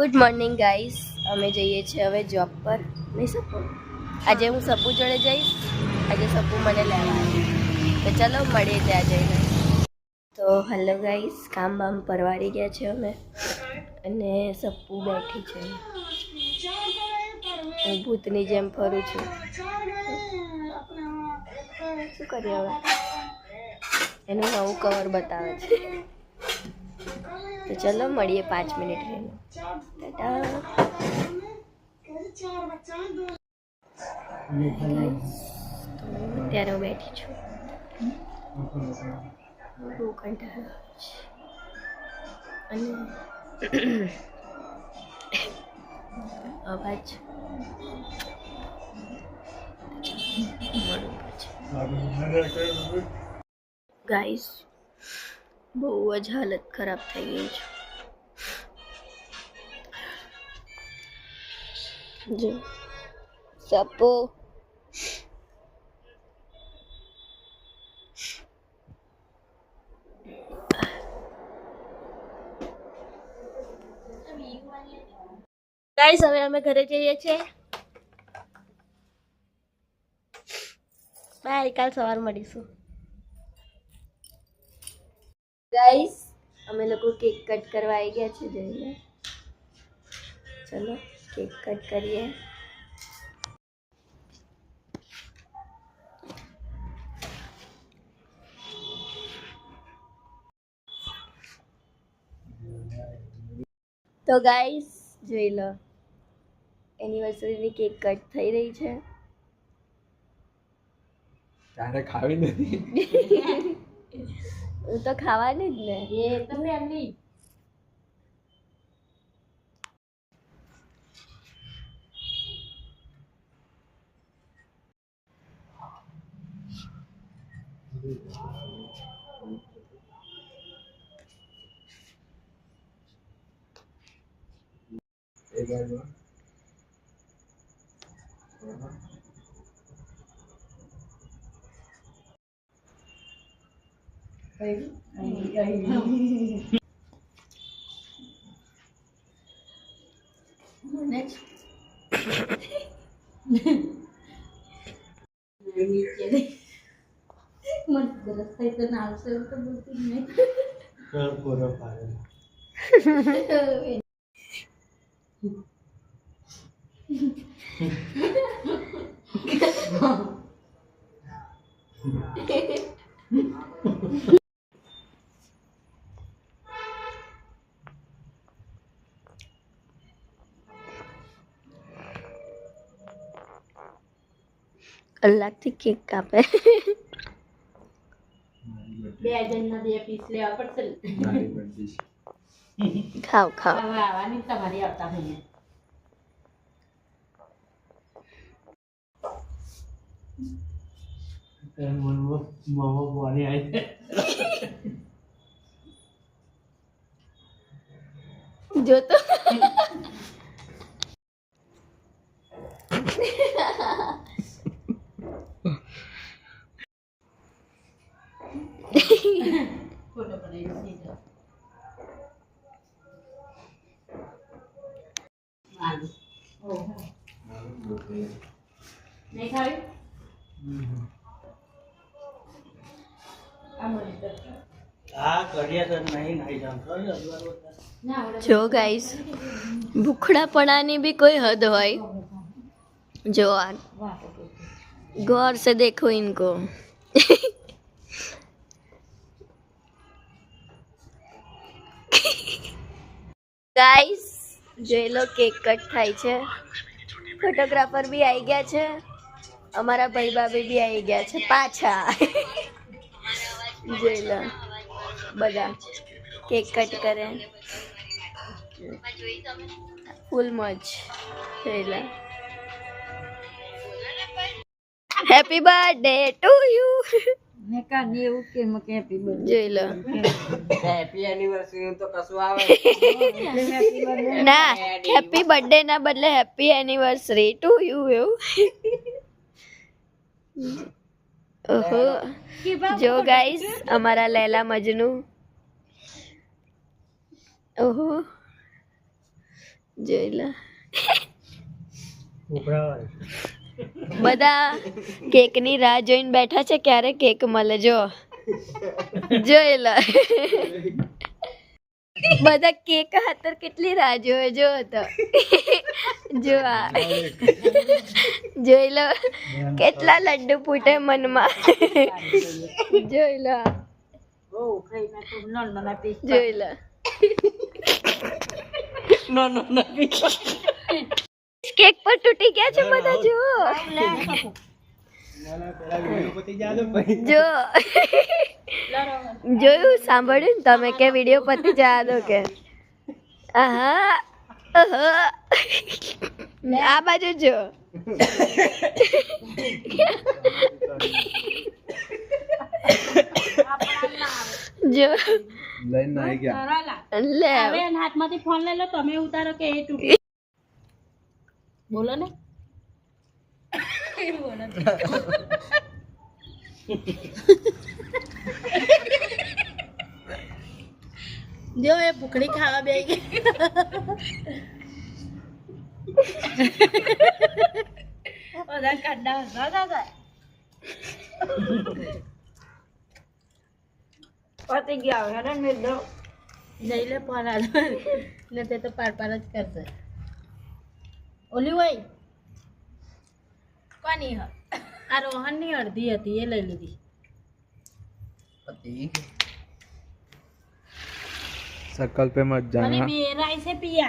Good morning guys, અમે જઈએ છીએ હવે જોબ પર. નહીં સપુ, આજે હું સપુ જોડે જઈશ. આજે સપુ મને લેવા આવી, તો ચલો મળીએ ત્યાં જઈને. તો હેલો ગાઈસ, કામ બામ પરવારી ગયા છે અમે, અને સપુ બેઠી છે. હું ભૂતની જેમ ફરું છું. શું કરીએ હવે, એનું નવું કવર બતાવે છે. તો ચલો મળીએ 5 મિનિટ રહીને. અત્યારે હું બેઠી છું. બહુ કંટાળો આવે છે. અને અવાજ ગાઈસ, બહુ જ હાલત ખરાબ થઈ ગઈ છે. જો સપો ગાઈસ, હવે અમે ઘરે જઈએ છીએ. બાય, કાલ સવાર મળીશું. ગાઈસ, અમે લોકો કેક કટ કરવા આવી ગયા છે. જઈને ચલો કેક કટ કરીએ. તો ગાઈસ જોઈ લો, એનિવર્સરીની કેક કટ થઈ રહી છે. તારે ખાવી નથી. હું તો ખાવાની જ ને. એ તમે એમની કલાકથી કેક કાપે. 2 જણના 2 પીસ લેવા પડશે. ખાવ ખાવ. હવે આવવાની તમારી આવતા હોય. જો તો ફોટો પડાવી દો. નહીં ખાવી? જો ગાઈસ, ભૂખડાપણાની भी कोई हद હોય. जो गौर से देखो इनको. ગાઈસ, જોઈ લો કેક કટ થાય છે. ફોટોગ્રાફર બી આવી ગયા છે. અમારા ભાઈ ભાભી બી આવી ગયા છે પાછા. જોઈ લો, બધા કેક કટ કરે. ફૂલ મોજ. જોઈ લો. Happy birthday to you. મેં કાઢી એવું કે મકે હેપી બર્થડે. જોઈ લો. હેપી એનિવર્સરી તો કશું આવે ના, હેપી બર્થડે ના બદલે હેપી એનિવર્સરી ટુ યુ એવું. ઓહો, જો ગાઈસ, અમારા લૈલા મજનુ. ઓહો, જોઈ લો બધા કેકની રાહ જોઈને બેઠા છે ક્યારે કેક મળે જો જોઈ લો બધા કેક હાથર કેટલી રાહ જોવે જો તો જો આ જોઈ લો કેટલા લડ્ડુ ફૂટે મનમાં જોઈ લો જોઈ લો કેક પર તૂટી ગયા છે બધા જો જો જોયું સાંભળ્યું ને તમે કે વિડીયો પતી જવા દો કે આહા આ બાજુ જો જો લઈને આવી ગયા લે હાથમાંથી ફોન લઈ લો તમે ઉતારો કે એ તૂટી બોલો ને જો એ ભૂખડી ખાવા બે ગઈ બધા કાઢા હસવા દાદા પતી ગયા હવે ને મેં દો જઈ લે ફોન આ ને તે તો પાર પાર જ કરશે ઓલી હોય કોની હ આ રોહનની અડધી હતી એ લઈ લીધી सकल पे मत અને મેરા ऐसे पिया